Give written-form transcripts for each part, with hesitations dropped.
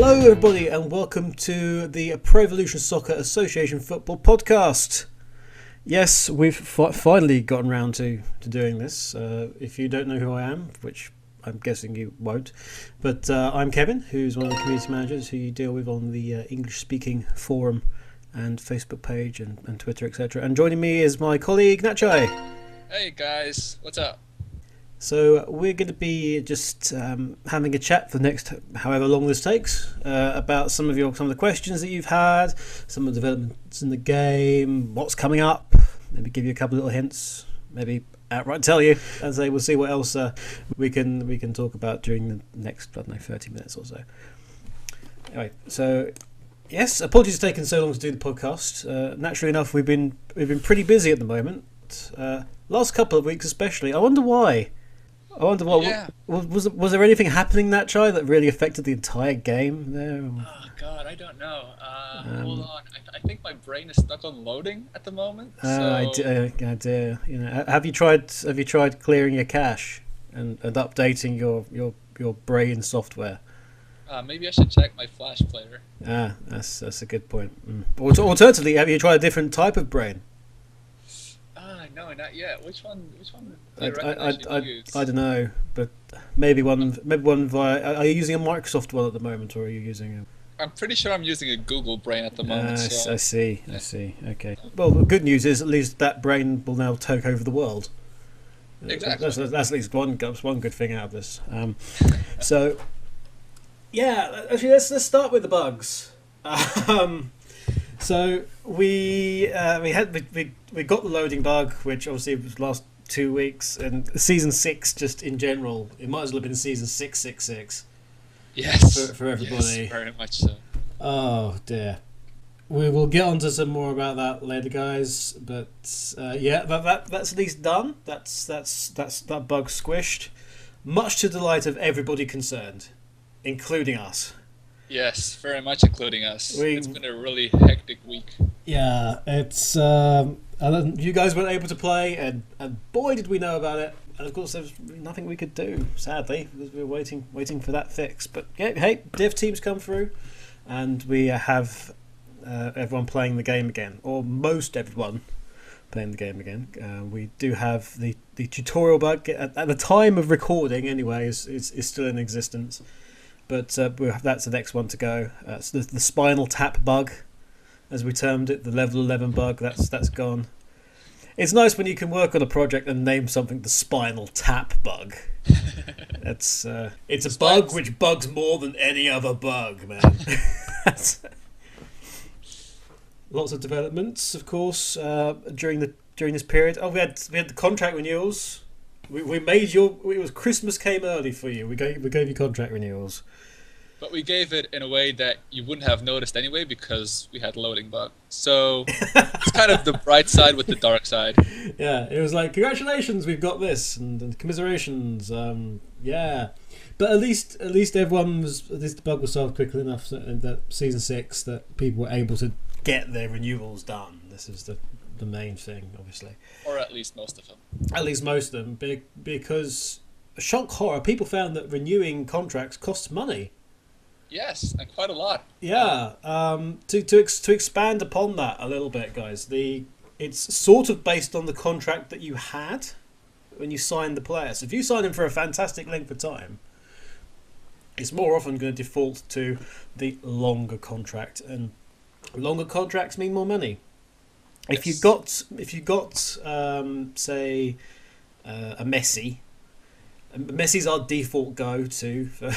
Hello everybody and welcome to the Pro Evolution Soccer Association Football Podcast. Yes, we've finally gotten around to doing this. If you don't know who I am, which I'm guessing you won't, but I'm Kevin, who's one of the community managers who you deal with on the English-speaking forum and Facebook page and Twitter, etc. And joining me is my colleague Natchai. Hey guys, what's up? So we're going to be just having a chat for the next however long this takes about some of the questions that you've had, some of the developments in the game, what's coming up, maybe give you a couple of little hints, maybe outright tell you, and say we'll see what else we can talk about during the next 30 minutes or so. Anyway, so yes, apologies for taking so long to do the podcast. Naturally enough, we've been pretty busy at the moment. Last couple of weeks especially. I wonder why. Yeah. Was there anything happening that Natchai that really affected the entire game there? Oh God, I don't know. Hold on, I think my brain is stuck on loading at the moment. I do. You know, have you tried clearing your cache and updating your brain software? Maybe I should check my Flash player. That's a good point. Alternatively, have you tried a different type of brain? No, not yet. Which one? I don't know, but maybe one via. Are you using a Microsoft one at the moment, or are you using a? I'm pretty sure I'm using a Google brain at the moment. I see. Okay. Well, the good news is at least that brain will now take over the world. Exactly. That's at least one good thing out of this. So, yeah. Actually, let's start with the bugs. So we got the loading bug, which obviously was last 2 weeks, and season 6 just in general, it might as well have been season 666. Yes. For everybody. Yes, very much so. Oh dear. We will get onto some more about that later, guys. But that's at least done. That's that bug squished, much to the delight of everybody concerned, including us. Yes, very much including us. It's been a really hectic week. Yeah, it's you guys weren't able to play, and boy did we know about it. And of course, there was nothing we could do, sadly, because we were waiting for that fix. But yeah, hey, dev teams come through, and we have everyone playing the game again, or most everyone playing the game again. We do have the tutorial bug at the time of recording, anyway, is still in existence. But that's the next one to go. So the spinal tap bug, as we termed it, the level 11 bug, that's gone. It's nice when you can work on a project and name something the spinal tap bug. It's a bug which bugs more than any other bug, man. Lots of developments, of course, during this period. Oh, we had the contract renewals. We made it was Christmas came early for you. We gave you contract renewals. But we gave it in a way that you wouldn't have noticed anyway because we had loading bug. So it's kind of the bright side with the dark side. Yeah, it was like, congratulations, we've got this, and commiserations. Yeah, but at least the bug was solved quickly enough that season 6 that people were able to get their renewals done. This is the main thing, obviously. Or at least most of them. At least most of them, because shock horror, people found that renewing contracts costs money. Yes, and quite a lot. Yeah. To expand upon that a little bit, guys, it's sort of based on the contract that you had when you signed the player. So if you sign him for a fantastic length of time, it's more often going to default to the longer contract, and longer contracts mean more money. Yes. If you got say a Messi's our default go-to for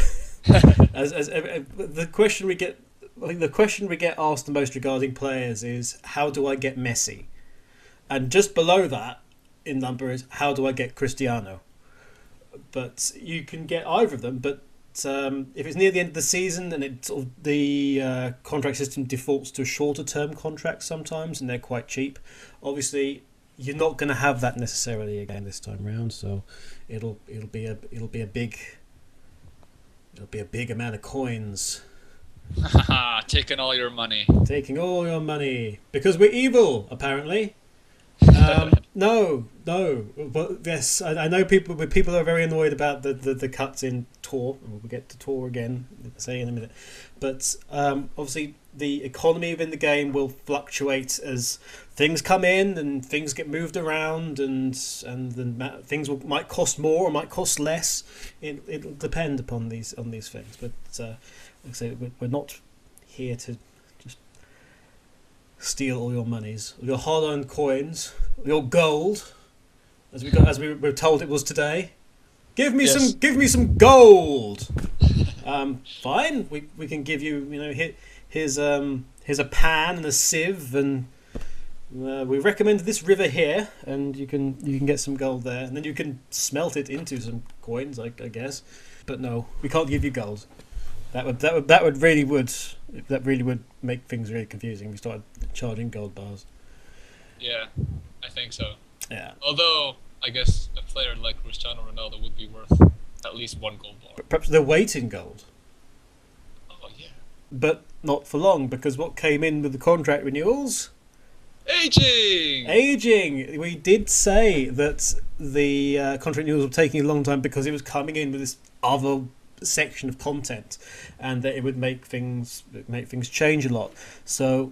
as the question we get. I think the question we get asked the most regarding players is, how do I get Messi? And just below that in number is, how do I get Cristiano? But you can get either of them. But if it's near the end of the season and the contract system defaults to a shorter term contract sometimes, and they're quite cheap, obviously you're not going to have that necessarily again this time round. So it'll be a big amount of coins. Taking all your money. Taking all your money because we're evil, apparently. No, but yes, I know people are very annoyed about the cuts in Tor, and we'll get to Tor again, say in a minute. But obviously, the economy within the game will fluctuate as things come in and things get moved around, and then things might cost more or might cost less. It'll depend upon these things. But like I say, we're not here to just steal all your monies, your hard-earned coins, your gold, as we were told it was today. Give me some gold. Fine, we can give you, here's a pan and a sieve, and we recommend this river here, and you can get some gold there, and then you can smelt it into some coins, I guess. But no, we can't give you gold. That really would make things really confusing. We started charging gold bars. Yeah, I think so. Yeah. Although I guess a player like Cristiano Ronaldo would be worth at least one gold bar. But perhaps they're weight in gold. Oh yeah. But not for long, because what came in with the contract renewals? Aging. We did say that the contract renewals were taking a long time because it was coming in with this other section of content, and that it would make things change a lot. So,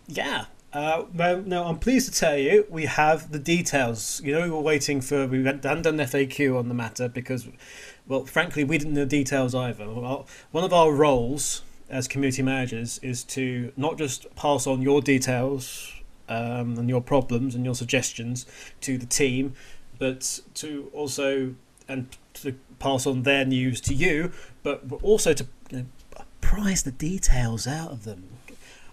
yeah. Well, no, I'm pleased to tell you we have the details. We were waiting for. We hadn't done an FAQ on the matter because, well, frankly, we didn't know details either. One of our roles as community managers is to not just pass on your details and your problems and your suggestions to the team, but to also to pass on their news to you, but also to prize the details out of them.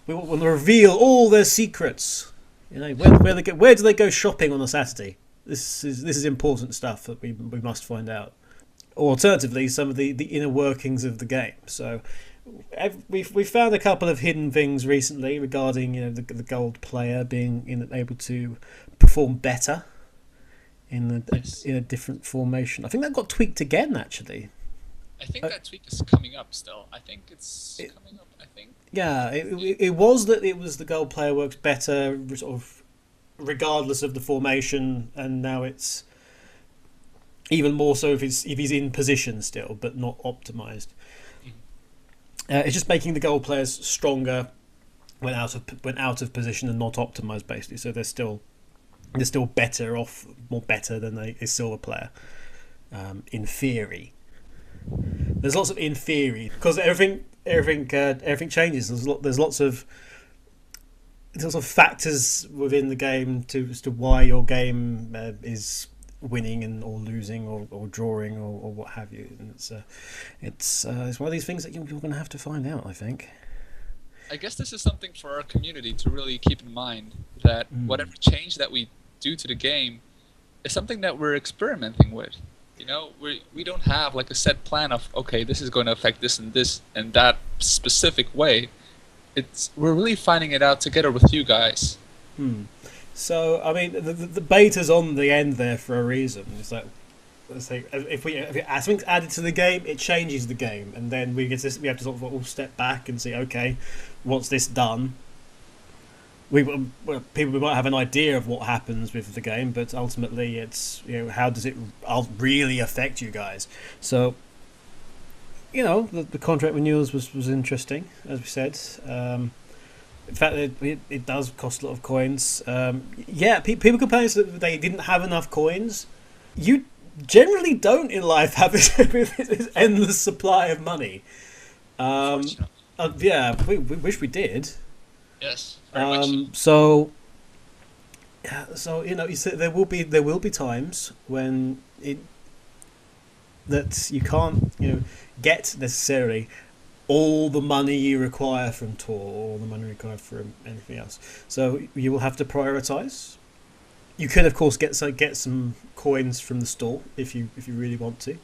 We want to reveal all their secrets. Where do they go shopping on a Saturday? This is important stuff that we must find out. Or alternatively, some of the inner workings of the game. So we found a couple of hidden things recently regarding the gold player being able to perform better in a different formation. I think that got tweaked again, actually. I think that tweak is coming up still. I think it's coming up. I think. Yeah, it was the gold player works better, sort of regardless of the formation, and now it's even more so if he's in position still, but not optimized. It's just making the gold players stronger when out of position and not optimized, basically. So they're still better off, more better than a silver player, in theory. There's lots of in theory because everything changes. There's lots of factors within the game as to why your game is winning or losing or drawing or what have you. And it's one of these things that you're going to have to find out, I think. I guess this is something for our community to really keep in mind, that whatever change that we do to the game is something that we're experimenting with. We don't have like a set plan of, okay, this is going to affect this and that specific way. We're really finding it out together with you guys. So I mean, the beta's on the end there for a reason. It's like, let's say, if something's added to the game, it changes the game, and then we have to sort of all step back and see, okay, what's this done? People might have an idea of what happens with the game, but ultimately it's how does it really affect you guys? So the contract renewals was interesting, as we said. In fact, it does cost a lot of coins. People complain that they didn't have enough coins. You generally don't in life have this endless supply of money. We wish we did. Yes. So you said there will be times when that you can't get necessarily all the money you require from Tor or the money required from anything else. So you will have to prioritize. You can of course get some coins from the store if you really want to.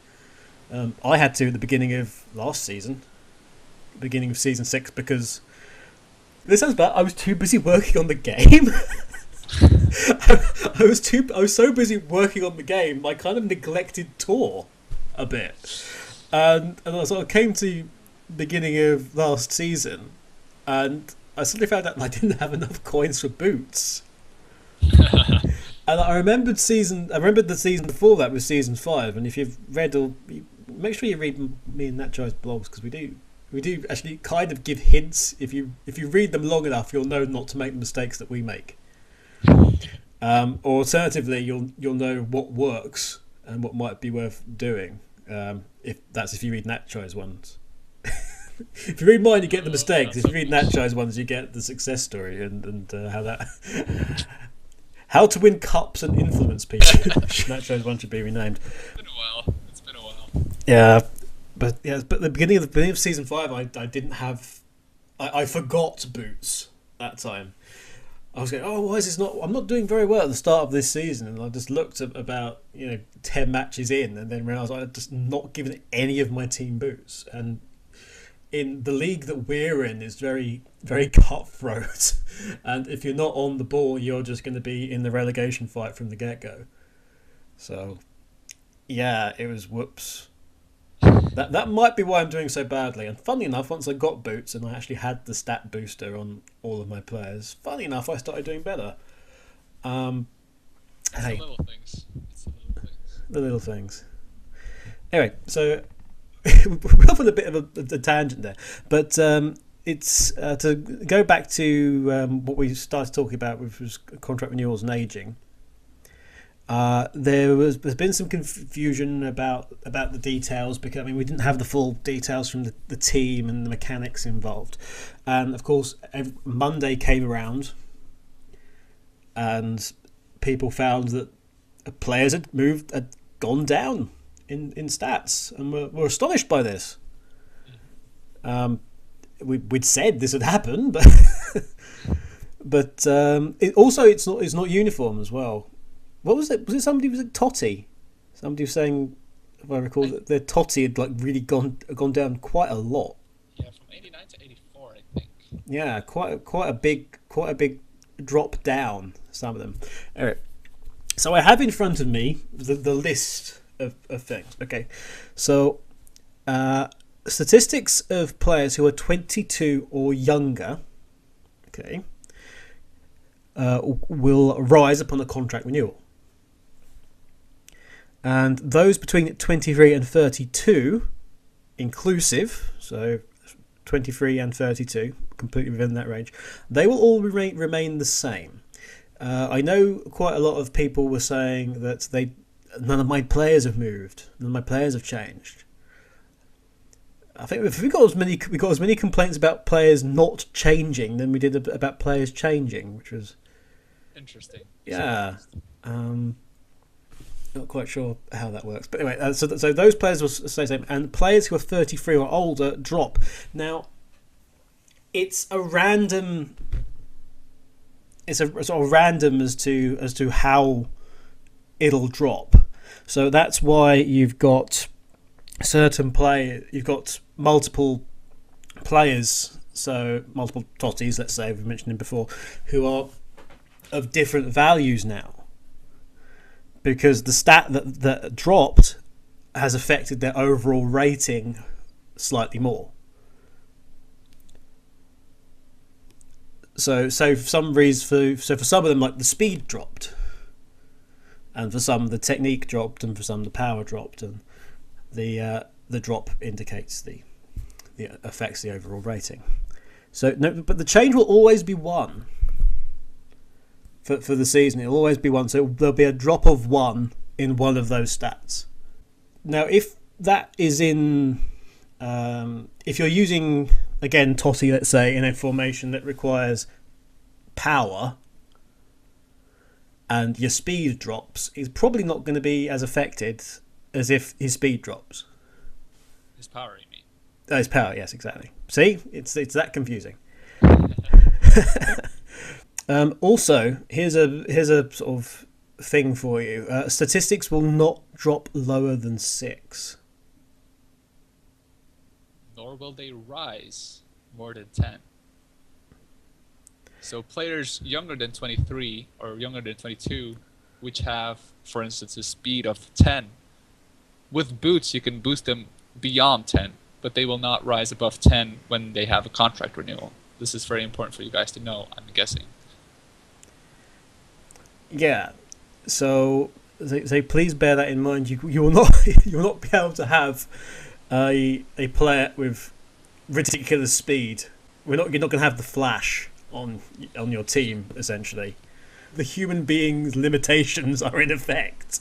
I had to at the beginning of last season, beginning of season 6, because this sounds bad. I was too busy working on the game. I was so busy working on the game, I kind of neglected Tor a bit. And I sort of came to beginning of last season, and I suddenly found out I didn't have enough coins for boots. And I remembered the season before that was season 5, and if you've read or make sure you read me and Natchai's blogs, because we do actually kind of give hints. If you read them long enough, you'll know not to make the mistakes that we make. Or alternatively, you'll know what works and what might be worth doing. If you read Natchai's ones. If you read mine, you get the mistakes. If you read Natchai's ones, you get the success story and how to win cups and influence people. Natchai's one should be renamed. It's been a while. Yeah, but the beginning of season 5, I didn't have. I forgot boots that time. I was going, oh, why is this not? I'm not doing very well at the start of this season, and I just looked at about 10 matches in, and then realised I'd just not given any of my team boots. And in the league that we're in is very, very cutthroat, and if you're not on the ball, you're just going to be in the relegation fight from the get-go. So, yeah, it was whoops. That might be why I'm doing so badly. And funny enough, once I got boots and I actually had the stat booster on all of my players, funny enough, I started doing better. It's the little things. The little things. Anyway, so we're off on a bit of a tangent there, but it's to go back to what we started talking about, which was contract renewals and aging. There's been some confusion about the details, because we didn't have the full details from the team and the mechanics involved, and of course Monday came around and people found that players had gone down in stats, and were astonished by this. We'd said this had happened, but it's not uniform as well. What was it? Was it somebody? Was it Totti? Somebody was saying, if I recall, that their Totti had really gone down quite a lot. Yeah, from 89 to 84, I think. Yeah, quite a big drop down. Some of them. Anyway, so I have in front of me the list of things. Okay, so statistics of players who are 22 or younger. Okay. Will rise upon a contract renewal. And those between 23 and 32, inclusive, so 23 and 32, completely within that range, they will all remain the same. I know quite a lot of people were saying that none of my players have moved, none of my players have changed. I think we got as many complaints about players not changing than we did about players changing, which was interesting. Yeah, not quite sure how that works, but anyway, so those players will stay the same, and players who are 33 or older drop. Now, it's a random. It's a sort of random as to how it'll drop. So that's why you've got you've got multiple players, so multiple Totties, let's say, we've mentioned him before, who are of different values now, because the stat that dropped has affected their overall rating slightly more. So for some reason, for some of them, like the speed dropped, and for some the technique dropped, and for some the power dropped, and the drop indicates the affects the overall rating. So no, but the change will always be 1 for the season. It'll always be 1. So there'll be a drop of 1 in one of those stats. Now, if that is in, if you're using again Totti, let's say, in a formation that requires power, and your speed drops, he's probably not going to be as affected as if his speed drops. His power, you mean? Oh, his power, yes, exactly. See, it's that confusing. Also, here's a sort of thing for you. Statistics will not drop lower than 6. Nor will they rise more than 10. So players younger than 23 or younger than 22, which have, for instance, a speed of 10, with boots you can boost them beyond 10, but they will not rise above 10 when they have a contract renewal. This is very important for you guys to know, I'm guessing. Yeah, so So please bear that in mind. You will not you will not be able to have a player with ridiculous speed. You're not going to have the Flash on your team. Essentially, the human being's limitations are in effect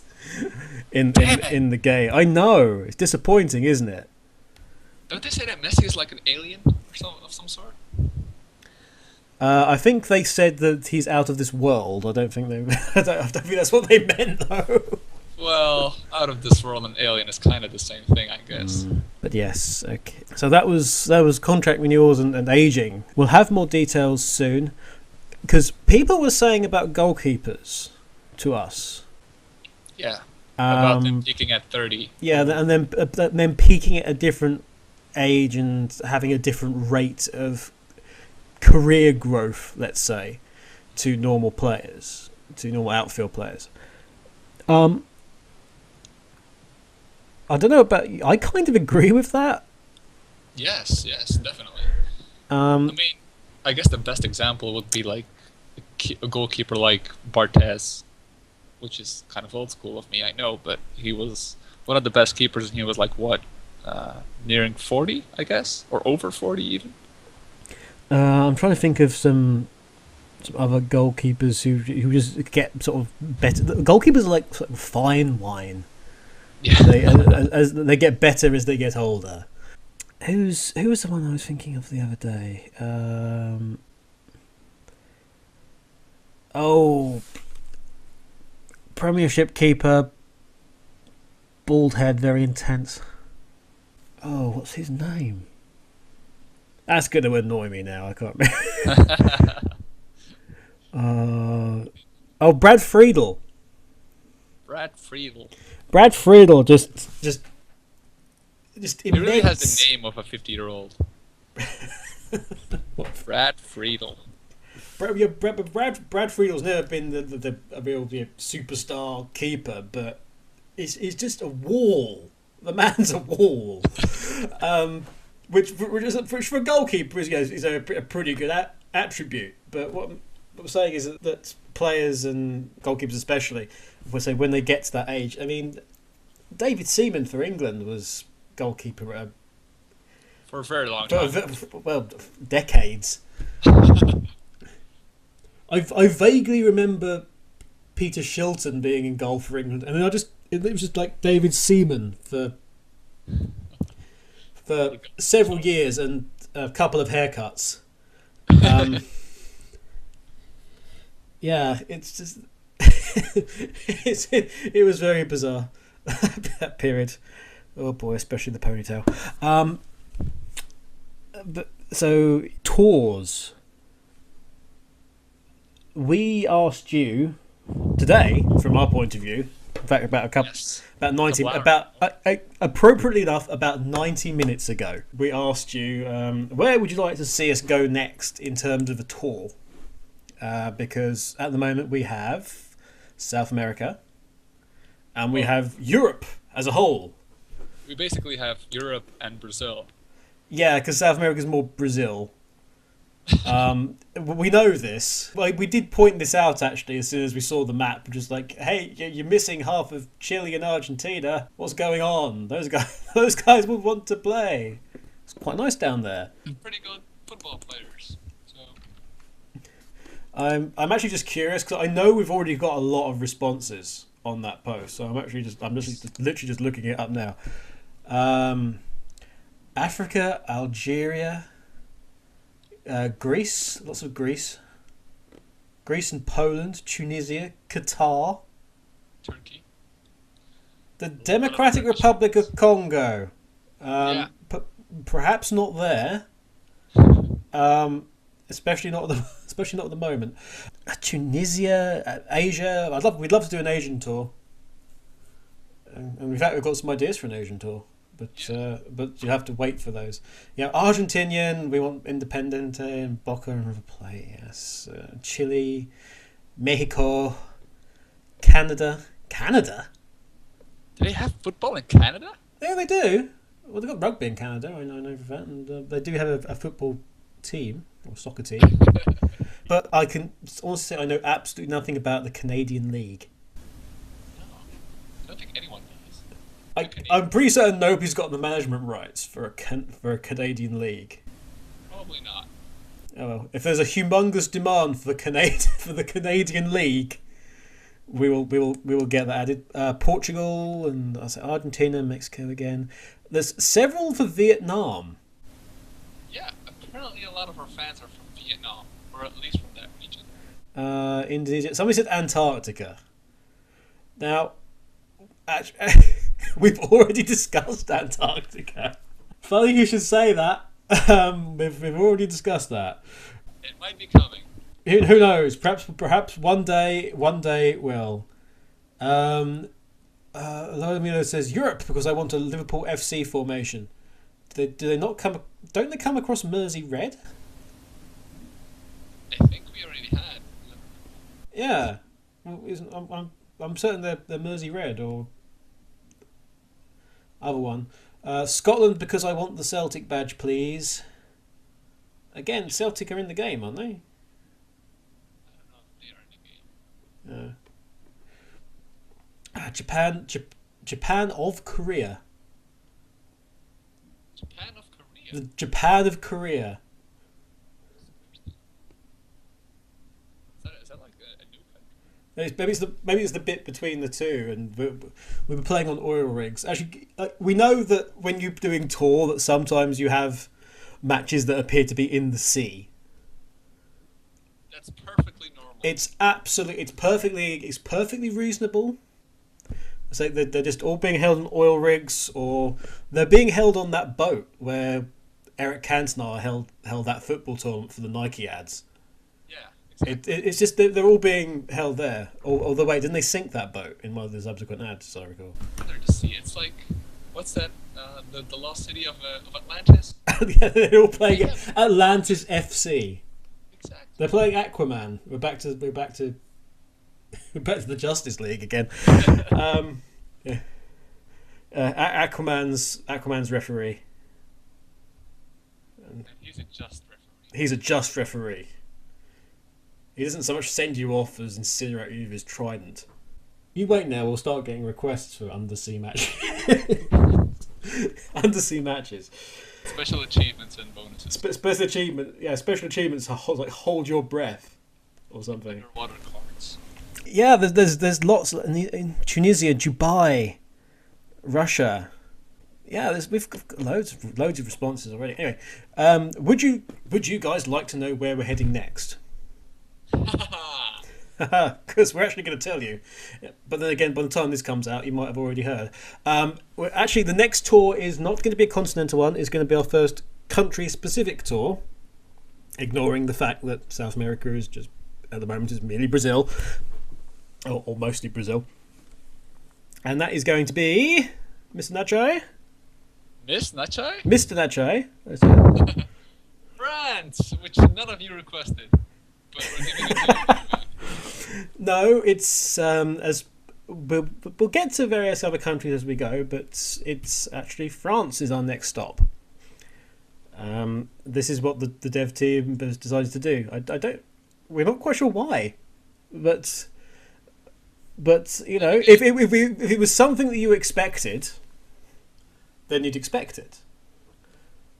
in the game. I know, it's disappointing, isn't it? Don't they say that Messi is like an alien or of some sort? I think they said that he's out of this world. I don't think I don't think that's what they meant, though. Well, out of this world and alien is kind of the same thing, I guess. But yes, okay. So that was contract renewals and aging. We'll have more details soon, because people were saying about goalkeepers to us. Yeah, about them peaking at 30. Yeah, and then peaking at a different age and having a different rate of career growth, let's say, to normal players, to normal outfield players. I don't know about you. I kind of agree with that. Yes, definitely. I mean, I guess the best example would be like a goalkeeper like Barthez, which is kind of old school of me, I know, but he was one of the best keepers, and he was like what, nearing 40, I guess, or over 40 even. I'm trying to think of some other goalkeepers who just get sort of better. The goalkeepers are like sort of fine wine. Yeah. As they get better as they get older. Who was the one I was thinking of the other day? Premiership keeper, bald head, very intense. Oh, what's his name? That's going to annoy me now. I can't remember. Brad Friedel. Brad Friedel just he really has the name of a 50-year-old. Brad Friedel. Brad Friedel's never been a real superstar keeper, but he's just a wall. The man's a wall. Which for a goalkeeper is a pretty good attribute. But what I'm saying is that players and goalkeepers especially, when they get to that age, I mean, David Seaman for England was goalkeeper for a very long time. Decades. I vaguely remember Peter Shilton being in goal for England, and then it was just like David Seaman for several years and a couple of haircuts. Yeah, it's just it was very bizarre that period. Oh boy, especially the ponytail. So tours. We asked you today, from our point of view, in fact, appropriately enough, about 90 minutes ago, we asked you where would you like to see us go next in terms of a tour? Because at the moment we have South America and we have Europe as a whole. We basically have Europe and Brazil. Yeah, because South America is more Brazil. We know this. We did point this out actually as soon as we saw the map. Just like, hey, you're missing half of Chile and Argentina. What's going on? Those guys would want to play. It's quite nice down there. Pretty good football players. So I'm actually just curious because I know we've already got a lot of responses on that post. So I'm literally just looking it up now. Africa, Algeria. Greece, lots of Greece and Poland, Tunisia, Qatar, Turkey, the Democratic Republic of Congo. Perhaps not there. Especially not at the moment. Tunisia, Asia. We'd love to do an Asian tour. And in fact, we've got some ideas for an Asian tour. But you have to wait for those. Yeah, Argentinian, we want Independiente and Boca and River Plate. Yes, Chile, Mexico, Canada. Canada? Do they have football in Canada? Yeah, they do. Well, they've got rugby in Canada. I know for that, and they do have a football team or soccer team. But I can honestly say I know absolutely nothing about the Canadian League. don't think anyone does. I'm pretty certain nobody's got the management rights for a Canadian league. Probably not. Oh well, if there's a humongous demand for the Canadian league, we will get that added. Portugal and I say Argentina, Mexico again. There's several for Vietnam. Yeah, apparently a lot of our fans are from Vietnam, or at least from that region. Indonesia. Somebody said Antarctica. Now, actually, we've already discussed Antarctica. Funny you should say that. We've already discussed that. It might be coming. Who knows? Perhaps one day it will. Lomino says Europe because I want a Liverpool FC formation. Do they not come? Don't they come across Mersey Red? I think we already had. Yeah, I'm certain they're Mersey Red or other one. Scotland because I want the Celtic badge, please. Again, Celtic are in the game, aren't they? I don't know if they are in the game. Japan of Korea. Japan of Korea. The Japan of Korea. Is that like a new country? Maybe it's the bit between the two, and we were playing on oil rigs. Actually, we know that when you're doing tour, that sometimes you have matches that appear to be in the sea. That's perfectly normal. It's perfectly reasonable. It's like they're just all being held on oil rigs, or they're being held on that boat where Eric Cantona held that football tournament for the Nike ads. Yeah, exactly. It's just they're all being held there. Although wait, didn't they sink that boat in one of the subsequent ads? As I recall. They're to see. It's like, what's that? The lost city of Atlantis. Yeah, they're all playing Atlantis FC. Exactly. They're playing Aquaman. We're back to the Justice League again. Yeah. Aquaman's referee. And he's a just referee. He's a just referee. He doesn't so much send you off as incinerate you with his trident. You wait now, we'll start getting requests for undersea matches. Undersea matches. Special achievements and bonuses. Special achievements like hold your breath or something. Underwater cards. Yeah, there's lots in Tunisia, Dubai, Russia. Yeah, we've got loads of responses already. Anyway, would you guys like to know where we're heading next? Because we're actually going to tell you. But then again, by the time this comes out, you might have already heard. Actually, the next tour is not going to be a continental one. It's going to be our first country-specific tour, ignoring the fact that South America is just, at the moment, is merely Brazil, or mostly Brazil. And that is going to be Mr. Natchai. Miss Natchai? Mr. Natchai. France, which none of you requested. But we're giving it to you. No, it's as we'll get to various other countries as we go, but it's actually France is our next stop. This is what the dev team has decided to do. We're not quite sure why, but you know, if it was something that you expected, then you'd expect it.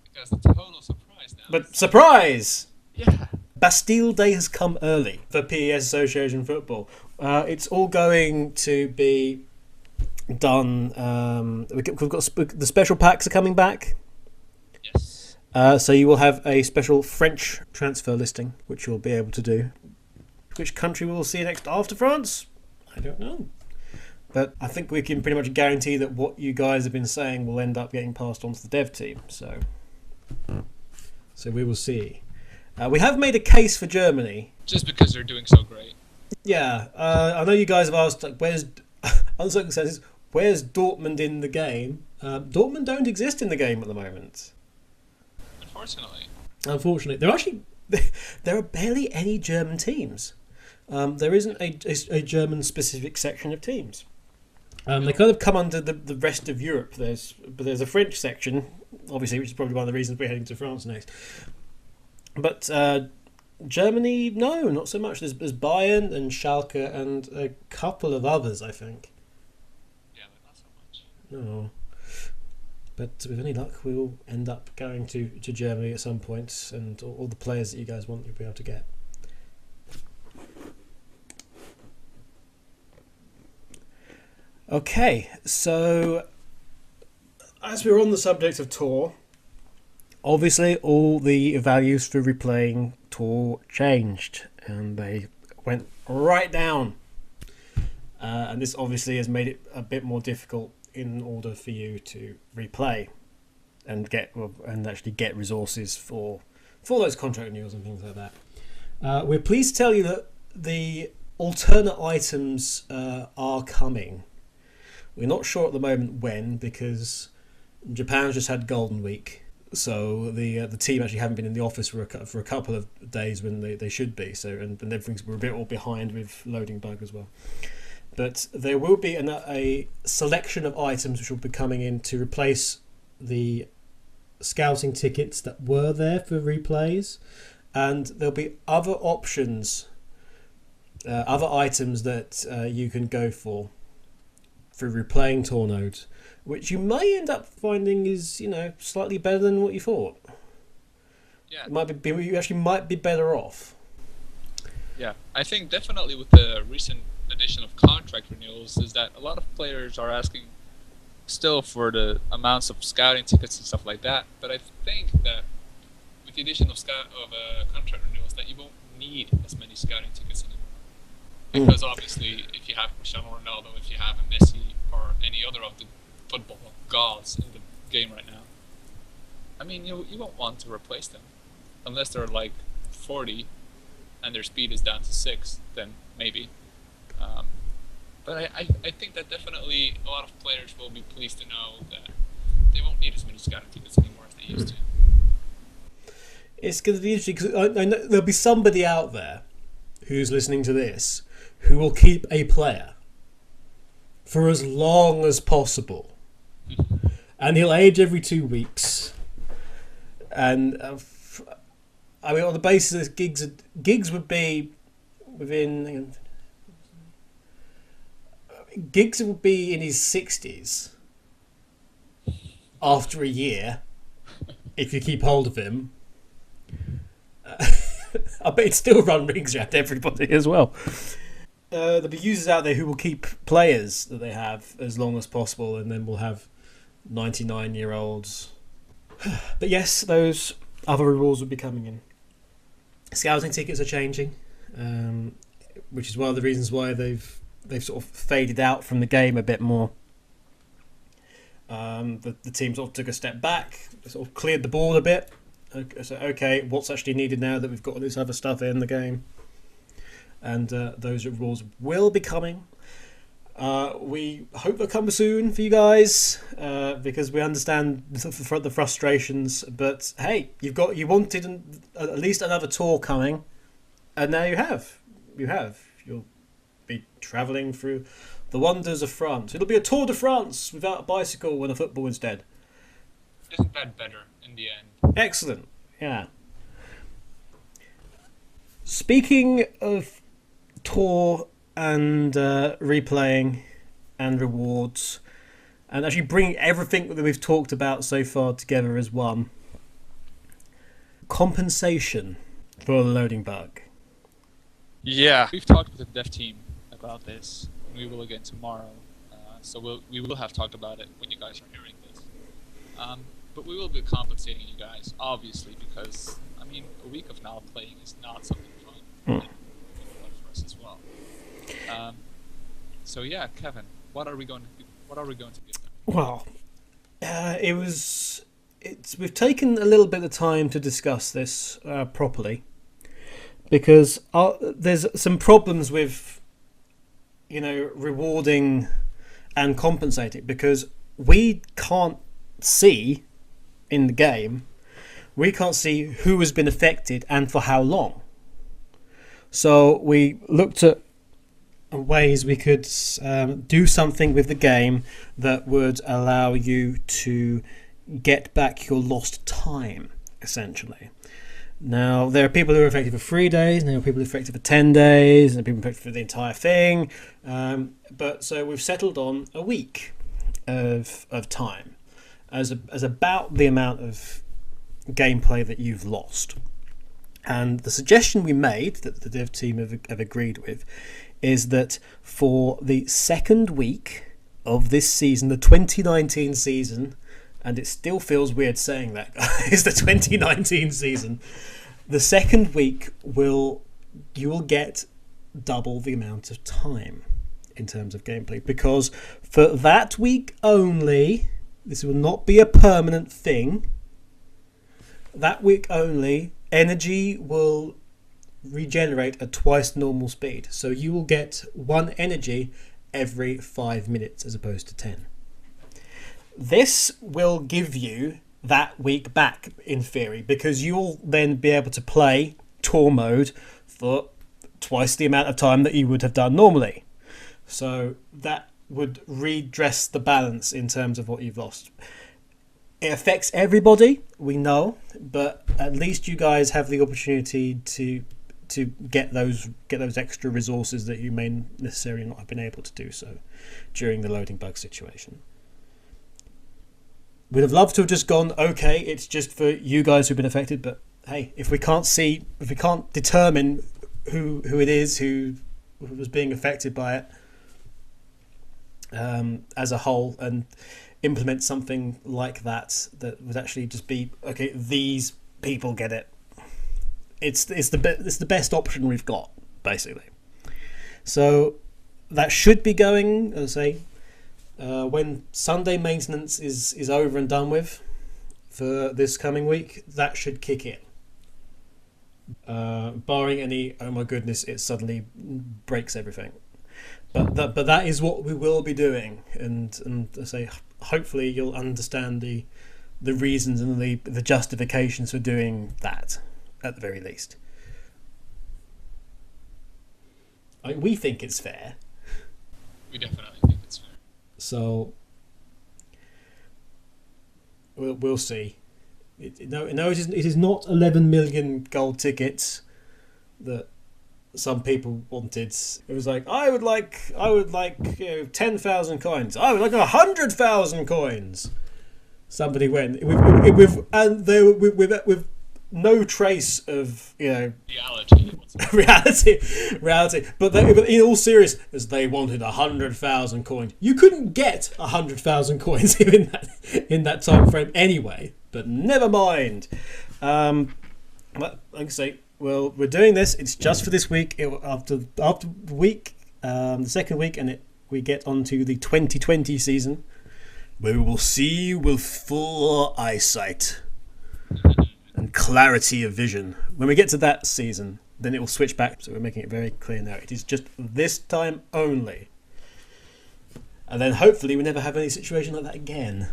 Because it's a total surprise now. But surprise! Yeah. Bastille Day has come early for PES-Association football. It's all going to be done. We've got the special packs are coming back. Yes. So you will have a special French transfer listing, which you'll be able to do. Which country we'll see next after France? I don't know. But I think we can pretty much guarantee that what you guys have been saying will end up getting passed on to the dev team. So we will see. We have made a case for Germany. Just because they're doing so great. Yeah, I know you guys have asked, like, where's Dortmund in the game? Dortmund don't exist in the game at the moment. Unfortunately, there are barely any German teams. There isn't a German-specific section of teams. They kind of come under the rest of Europe. There's a French section, obviously, which is probably one of the reasons we're heading to France next. But Germany, no, not so much. There's Bayern and Schalke and a couple of others, I think. Yeah, No. But with any luck, we'll end up going to Germany at some point, and all the players that you guys want, you'll be able to get. Okay, so as we're on the subject of Tor, obviously all the values for replaying Tor changed, and they went right down. And this obviously has made it a bit more difficult in order for you to replay and actually get resources for those contract renewals and things like that. We're pleased to tell you that the alternate items are coming. We're not sure at the moment when, because Japan's just had Golden Week, so the team actually haven't been in the office for a couple of days when they should be. So and we're a bit all behind with loading bug as well. But there will be a selection of items which will be coming in to replace the scouting tickets that were there for replays, and there'll be other options, other items that you can go for replaying Tor nodes, which you may end up finding is slightly better than what you thought. Yeah, it might be you actually might be better off. Yeah, I think definitely with the recent addition of contract renewals is that a lot of players are asking still for the amounts of scouting tickets and stuff like that. But I think that with the addition of contract renewals, that you won't need as many scouting tickets anymore. Because obviously, if you have Cristiano Ronaldo, if you have a Messi, or any other of the football gods in the game right now, I mean, you won't want to replace them unless they're like 40 and their speed is down to 6. Then maybe. But I think that definitely a lot of players will be pleased to know that they won't need as many scouting tickets anymore as they used to. It's going to be interesting because I know there'll be somebody out there who's listening to this who will keep a player for as long as possible, and he'll age every 2 weeks. And I mean, on the basis of gigs would be within. Giggs will be in his 60s after a year if you keep hold of him. I bet he'd still run rings around everybody as well. There'll be users out there who will keep players that they have as long as possible, and then we'll have 99-year-olds. But yes, those other rewards will be coming in. Scouting tickets are changing, which is one of the reasons why they've sort of faded out from the game a bit more. The team sort of took a step back, sort of cleared the board a bit. So, okay, what's actually needed now that we've got all this other stuff in the game? And those rules will be coming. We hope they'll come soon for you guys, because we understand the frustrations. But hey, you wanted at least another tour coming, and now you have. You'll be travelling through the wonders of France. It'll be a Tour de France without a bicycle and a football instead. Isn't that better in the end? Excellent. Yeah. Speaking of Tour and replaying and rewards, and actually bringing everything that we've talked about so far together as one, compensation for the loading bug. Yeah, we've talked with the dev team about this. We will again tomorrow, so we will have talked about it when you guys are hearing this. But we will be compensating you guys, obviously, because I mean, a week of now playing is not something fun, and for us as well. So yeah, Kevin, what are we going to give them? Well, we've taken a little bit of time to discuss this properly, because there's some problems with rewarding and compensating, because we can't see in the game, we can't see who has been affected and for how long. So we looked at ways we could do something with the game that would allow you to get back your lost time, essentially. Now, there are people who are affected for 3 days, and there are people who are affected for 10 days, and people affected for the entire thing. But so we've settled on a week. of time as about the amount of gameplay that you've lost. And the suggestion we made, that the dev team have agreed with, is that for the second week of this season, the 2019 season, and it still feels weird saying that, guys, the 2019 season, the second week you will get double the amount of time in terms of gameplay, because for that week only, this will not be a permanent thing. That week only, energy will regenerate at twice normal speed. So you will get 1 energy every 5 minutes as opposed to 10. This will give you that week back in theory, because you'll then be able to play tour mode for twice the amount of time that you would have done normally. So that would redress the balance in terms of what you've lost. It affects everybody, we know, but at least you guys have the opportunity to get those extra resources that you may necessarily not have been able to do so during the loading bug situation. We'd have loved to have just gone, okay, it's just for you guys who've been affected, but hey, if we can't determine who it is who was being affected by it as a whole, and implement something like that would actually just be, okay, these people get it. It's the best option we've got, basically. So that should be going, as I say, when Sunday maintenance is over and done with for this coming week. That should kick in. Barring any, oh my goodness, it suddenly breaks everything. But that is what we will be doing, and I say, hopefully you'll understand the reasons and the justifications for doing that, at the very least. We think it's fair. We definitely think it's fair. So we'll see. It is not 11 million gold tickets that some people wanted. It was like, I would like 10,000 coins. I would like 100,000 coins. Somebody went with no trace of reality. But in all seriousness, they wanted 100,000 coins. You couldn't get 100,000 coins in that time frame anyway. But never mind. Like I say, well, we're doing this. It's just for this week. After the week, the second week, and we get onto the 2020 season, where we will see with full eyesight and clarity of vision. When we get to that season, then it will switch back. So we're making it very clear now. It is just this time only. And then hopefully we never have any situation like that again.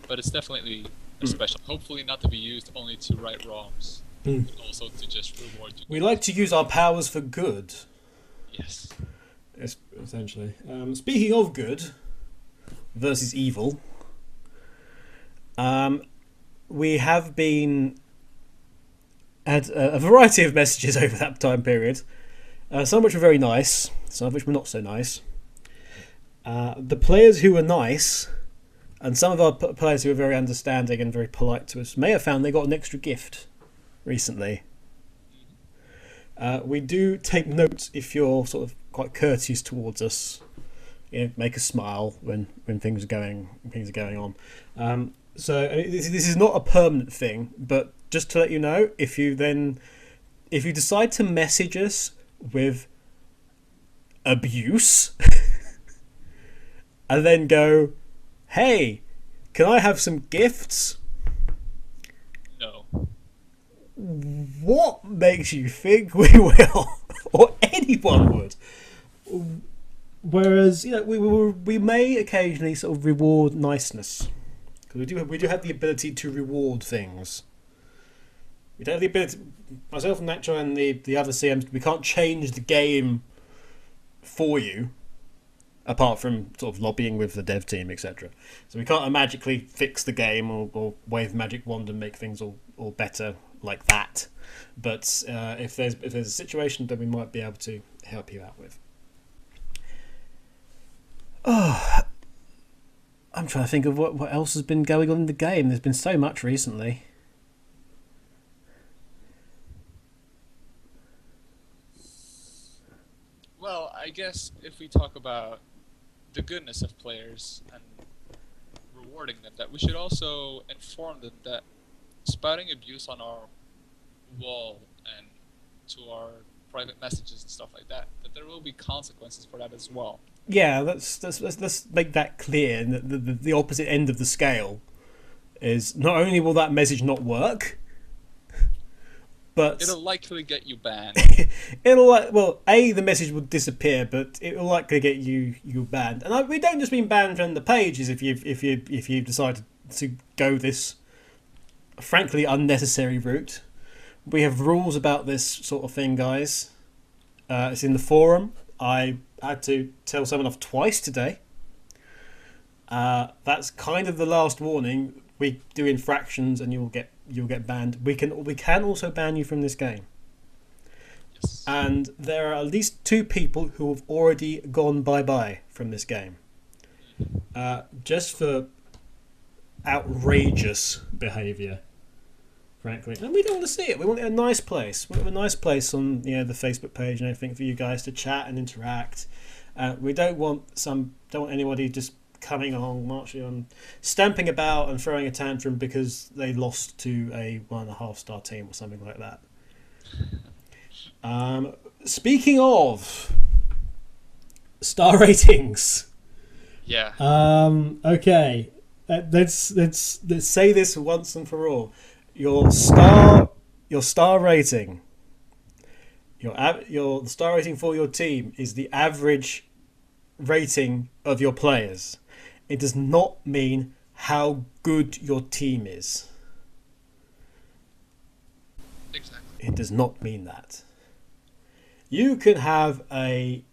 But it's definitely a special. Hopefully not to be used only to right ROMs, but also to just reward you. We like to use our powers for good. Yes. Essentially. Speaking of good versus evil, we have had a variety of messages over that time period. Some of which were very nice, some of which were not so nice. The players who were nice, and some of our players who were very understanding and very polite to us, may have found they got an extra gift recently. We do take note if you're sort of quite courteous towards us. Make us smile when things are going on. So this is not a permanent thing, but just to let you know, if you decide to message us with abuse and then go, hey, can I have some gifts? No. What makes you think we will, or anyone would? Whereas, we may occasionally sort of reward niceness, because we do have the ability to reward things. We don't have the ability. Myself and Natchai and the other CMs, we can't change the game for you, apart from sort of lobbying with the dev team, etc. So we can't magically fix the game or wave a magic wand and make things all better like that. But if there's a situation that we might be able to help you out with. Oh, I'm trying to think of what else has been going on in the game. There's been so much recently. Well, I guess if we talk about the goodness of players and rewarding them, that we should also inform them that spouting abuse on our wall and to our private messages and stuff like that, that there will be consequences for that as well. Yeah, let's make that clear. The opposite end of the scale is not only will that message not work, but it'll likely get you banned. the message will disappear, but it will likely get you banned. And we don't just mean banned from the pages if you decide to go this frankly unnecessary route. We have rules about this sort of thing, guys. It's in the forum. I had to tell someone off twice today. That's kind of the last warning. We do infractions and you'll get banned. We can also ban you from this game. Yes. And there are at least 2 people who have already gone bye-bye from this game. Just for outrageous behaviour, frankly. And we don't want to see it. We want a nice place. We want a nice place on the Facebook page and everything for you guys to chat and interact. We don't want anybody just coming along, marching on, stamping about and throwing a tantrum because they lost to a 1.5-star team or something like that. Speaking of star ratings, Yeah. Okay, let's say this once and for all. Your star rating, the star rating for your team is the average rating of your players. It does not mean how good your team is. Exactly. It does not mean that. You can have a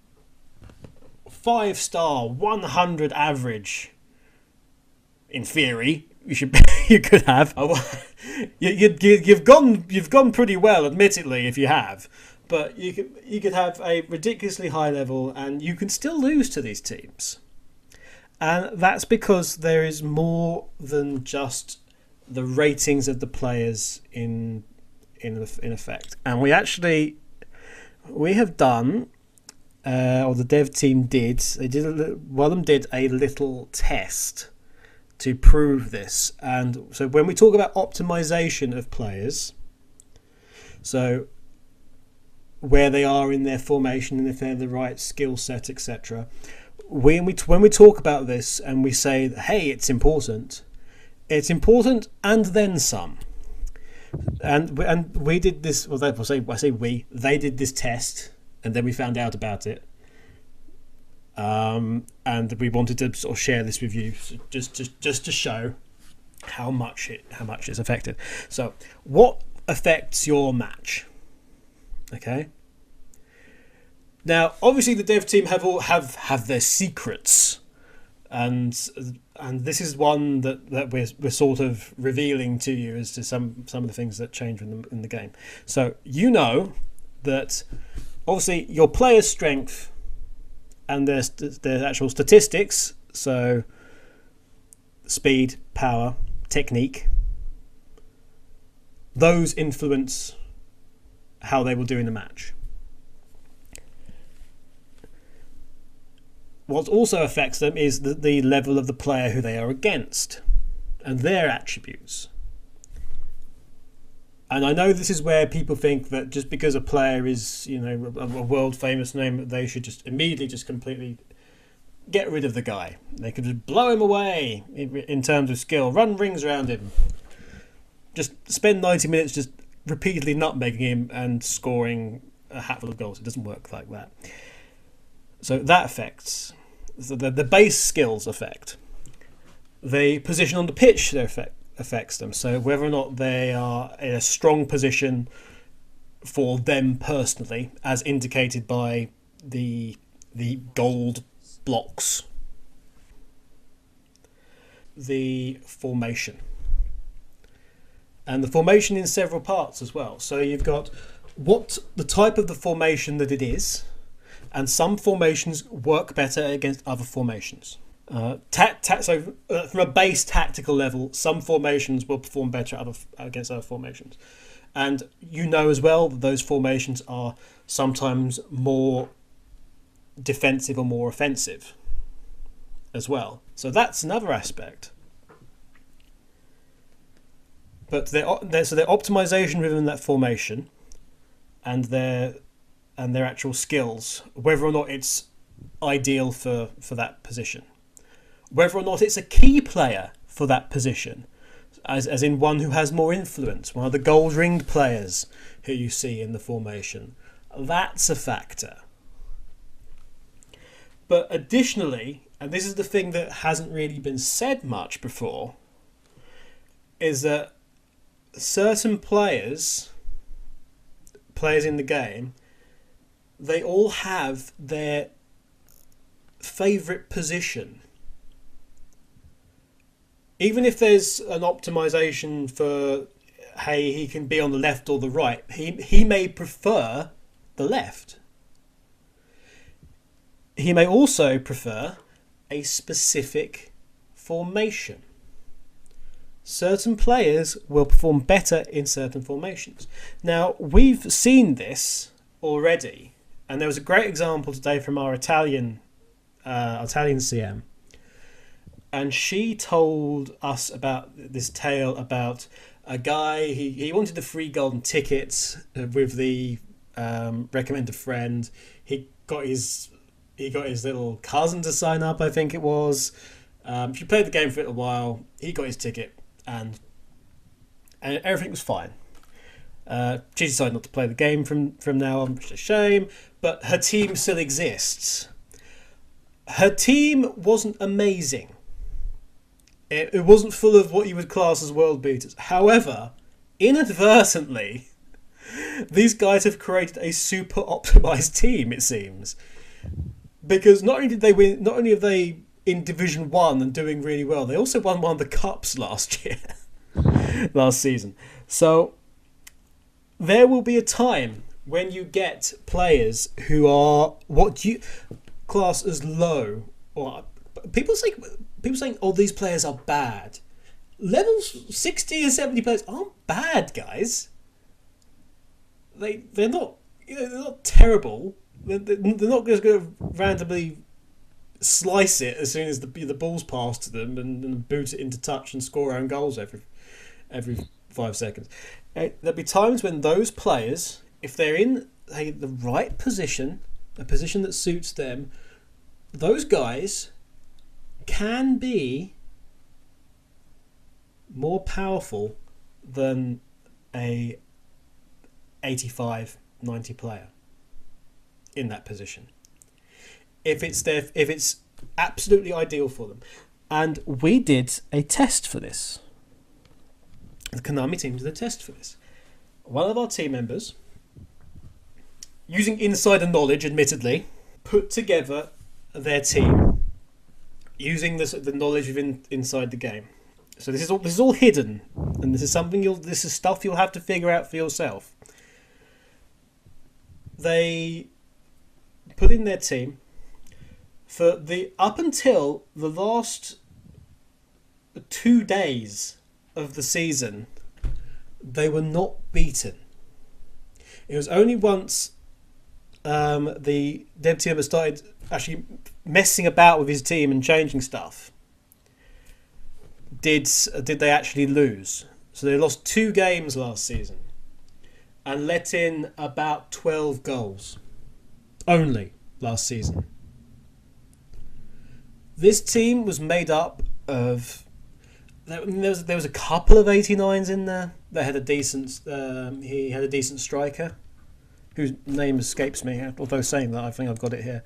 5-star, 100 average. In theory, you could have. You've gone pretty well, admittedly, if you have. But you could have a ridiculously high level, and you can still lose to these teams. And that's because there is more than just the ratings of the players in effect. And we have done, or the dev team did. One of them did a little test to prove this. And so when we talk about optimization of players, so where they are in their formation and if they're the right skill set, etc. When we talk about this and we say, hey, it's important and then some. And we did this. Well, I say we. They did this test, and then we found out about it. And we wanted to sort of share this with you, just to show how much it's affected. So, what affects your match? Okay. Now, obviously, the dev team have their secrets, and this is one that we're sort of revealing to you as to some of the things that change in the game. So you know that obviously your player's strength and their actual statistics, so speed, power, technique, those influence how they will do in the match. What also affects them is the level of the player who they are against and their attributes. And I know this is where people think that just because a player is, a world famous name, they should just immediately just completely get rid of the guy. They could just blow him away in terms of skill, run rings around him, just spend 90 minutes just repeatedly nutmegging him and scoring a hatful of goals. It doesn't work like that. So that affects. So the base skills affect. The position on the pitch affects them. So whether or not they are in a strong position for them personally, as indicated by the gold blocks. The formation. And the formation in several parts as well. So you've got what the type of the formation that it is. And some formations work better against other formations. From a base tactical level, some formations will perform better against other formations. And you know as well that those formations are sometimes more defensive or more offensive as well. So that's another aspect. But their optimization within that formation and their actual skills, whether or not it's ideal for that position, whether or not it's a key player for that position, as in one who has more influence, one of the gold-ringed players who you see in the formation. That's a factor. But additionally, and this is the thing that hasn't really been said much before, is that certain players in the game, they all have their favourite position. Even if there's an optimization for, hey, he can be on the left or the right, he may prefer the left. He may also prefer a specific formation. Certain players will perform better in certain formations. Now, we've seen this already, and there was a great example today from our Italian CM. And she told us about this tale about a guy. He wanted the free golden tickets with the recommended friend. He got his little cousin to sign up, I think it was. She played the game for a little while. He got his ticket, and everything was fine. She decided not to play the game from now on, which is a shame. But her team still exists. Her team wasn't amazing. It wasn't full of what you would class as world beaters. However, inadvertently, these guys have created a super optimized team, it seems. Because not only did they win, not only are they in Division 1 and doing really well, they also won one of the cups last season. So there will be a time when you get players who are what you class as low, or people saying, oh, these players are bad. Levels 60 and 70 players aren't bad, guys. They're not terrible. They're not just going to randomly slice it as soon as the ball's passed to them and boot it into touch and score own goals every 5 seconds. There'll be times when those players, if they're in the right position, a position that suits them, those guys can be more powerful than a 85, 90 player in that position. If it's absolutely ideal for them. And we did a test for this. The Konami team did a test for this. One of our team members, using insider knowledge, admittedly, put together their team using the knowledge inside the game. So this is all hidden, and this is stuff you'll have to figure out for yourself. They put in their team for up until the last 2 days of the season. They were not beaten. It was only once the dev team started actually messing about with his team and changing stuff did they actually lose. So they lost 2 games last season and let in about 12 goals only last season. This team was made up of, there was a couple of 89s in there. They had a decent he had a decent striker whose name escapes me, although saying that I think I've got it here.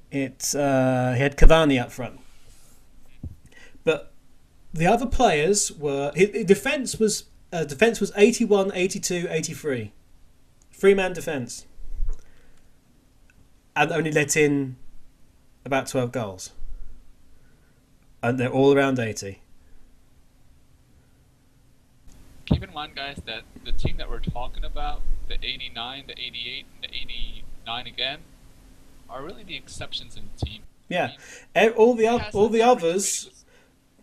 He had Cavani up front. But the other players were, defence was 81, 82, 83. 3-man defence. And only let in about 12 goals. And they're all around 80. Keep in mind, guys, that the team that we're talking about, the 89, the 88, and the 89 again, are really the exceptions in the team. Yeah, I mean, he has all an the average others,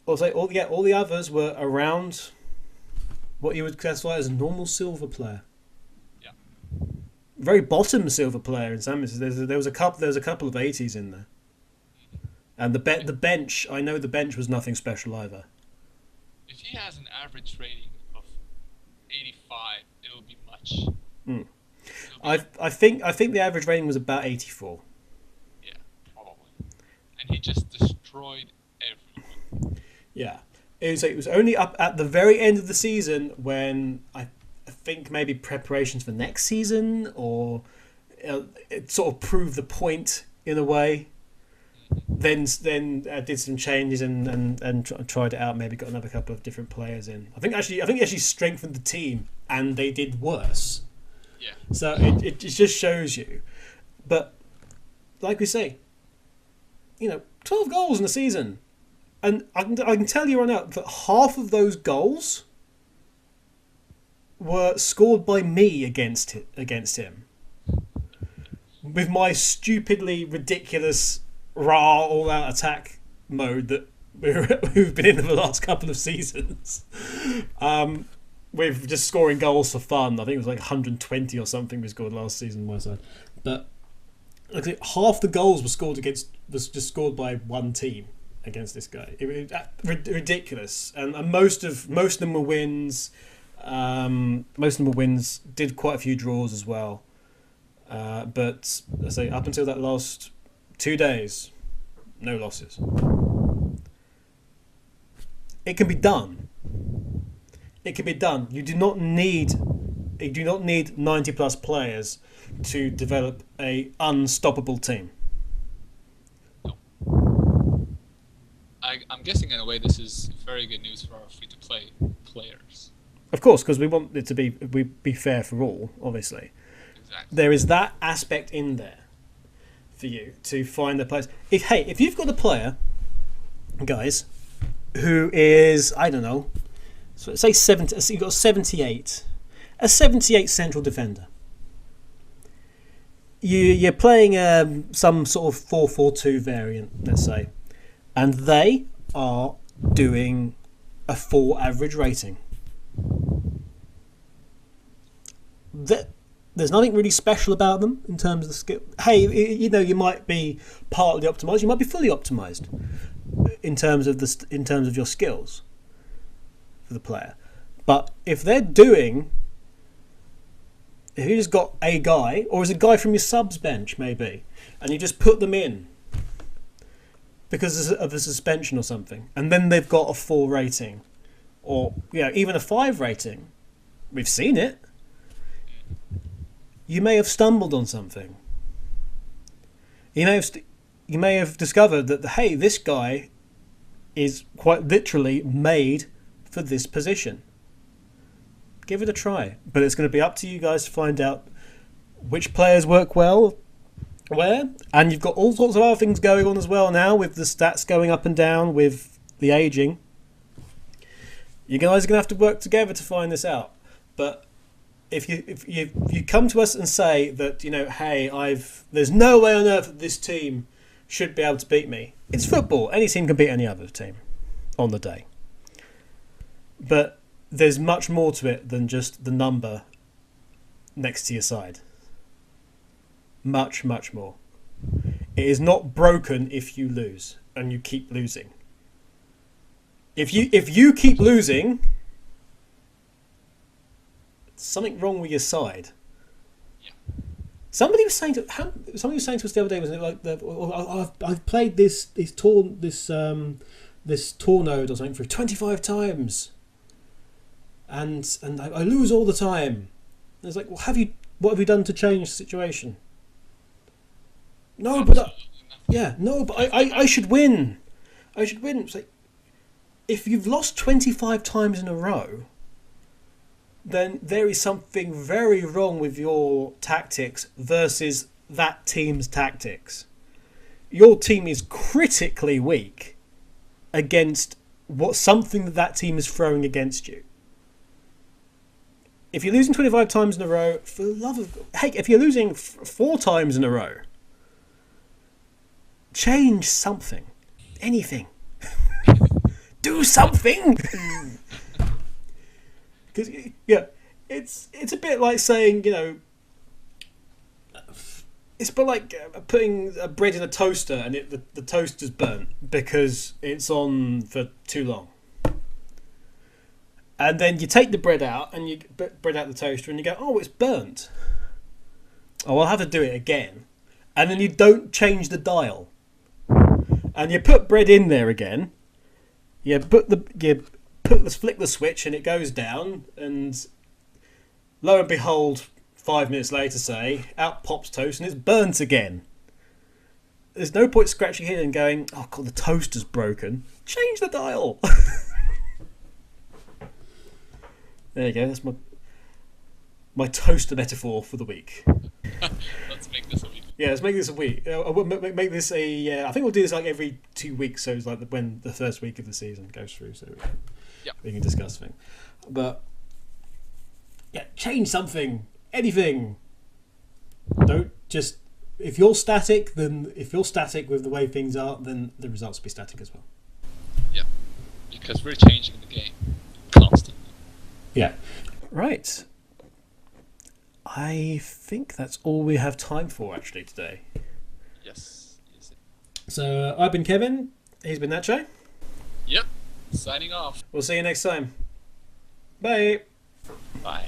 rating. all the others were around what you would classify as a normal silver player. Yeah. Very bottom silver player in some instances. There was a couple of 80s in there, and the bench. I know the bench was nothing special either. If he has an average rating of 85, it'll be much. Mm. It'll be, I think the average rating was about 84. yeah, probably. And he just destroyed everyone. Yeah, it was only up at the very end of the season when I think maybe preparations for next season or it sort of proved the point in a way. Then did some changes and tried it out. Maybe got another couple of different players in. I think he actually strengthened the team and they did worse. Yeah. So it just shows you. But like we say, 12 goals in a season. And I can tell you right now that half of those goals were scored by me against him. With my stupidly ridiculous raw all-out attack mode that we've been in the last couple of seasons. With just scoring goals for fun. I think it was like 120 or something we scored last season on my side. But like half the goals was just scored by one team against this guy. It was ridiculous, and most of them were wins. Most of them were wins. Did quite a few draws as well. But I say up until that last 2 days, no losses. It can be done. It can be done. You do not need 90 plus players to develop a unstoppable team. I'm guessing in a way this is very good news for our free-to-play players. Of course, because we want it to be fair for all, obviously. Exactly. There is that aspect in there for you to find the players. If you've got a player, guys, who is, I don't know, so say 70, so you've got a 78 central defender. You're playing some sort of 4-4-2 variant, let's say, and they are doing a 4 average rating. There's nothing really special about them in terms of the skill. Hey, you might be partly optimized, you might be fully optimized in terms of your skills for the player. But if you just got a guy, or is a guy from your subs bench maybe, and you just put them in because of a suspension or something, and then they've got a 4 rating, or even a 5 rating, we've seen it. You may have stumbled on something. You may have discovered that hey, this guy is quite literally made for this position. Give it a try, but it's going to be up to you guys to find out which players work well where, and you've got all sorts of other things going on as well now with the stats going up and down with the aging. You guys are going to have to work together to find this out. But if you come to us and say that hey, there's no way on earth that this team should be able to beat me. It's football. Any team can beat any other team on the day. But there's much more to it than just the number next to your side. Much, much more. It is not broken if you lose and you keep losing. If you keep losing, something wrong with your side. Yeah. Somebody was saying to us the other day, was it like I've played this tour node or something for 25 times, and I lose all the time. And it's like, well, what have you done to change the situation? No, but I should win. I should win. It's like, if you've lost 25 times in a row, then there is something very wrong with your tactics versus that team's tactics. Your team is critically weak against something that team is throwing against you. If you're losing 25 times in a row, for the love of... Hey, if you're losing 4 times in a row, change something, anything. Do something. Because yeah, it's a bit like saying, you know, it's a bit like putting a bread in a toaster and the toaster's burnt because it's on for too long. And then you take the bread out and you bread out the toaster and you go, oh, it's burnt. Oh, I'll have to do it again. And then you don't change the dial. And you put bread in there again. You flick the switch and it goes down, and lo and behold, 5 minutes later, say, out pops toast and it's burnt again. There's no point scratching here and going, oh god, the toaster's broken. Change the dial. There you go. That's my toaster metaphor for the week. Let's make this a week. Yeah, let's make this a week. We'll make this a. I think we'll do this like every 2 weeks, so it's like when the first week of the season goes through, so we can discuss things. But yeah, change something, anything. Don't just. If you're static with the way things are, then the results will be static as well. Yeah, because we're changing the game constantly. Yeah. Right. I think that's all we have time for actually today. Yes. So I've been Kevin. He's been Natchai. Yep. Signing off. We'll see you next time. Bye. Bye.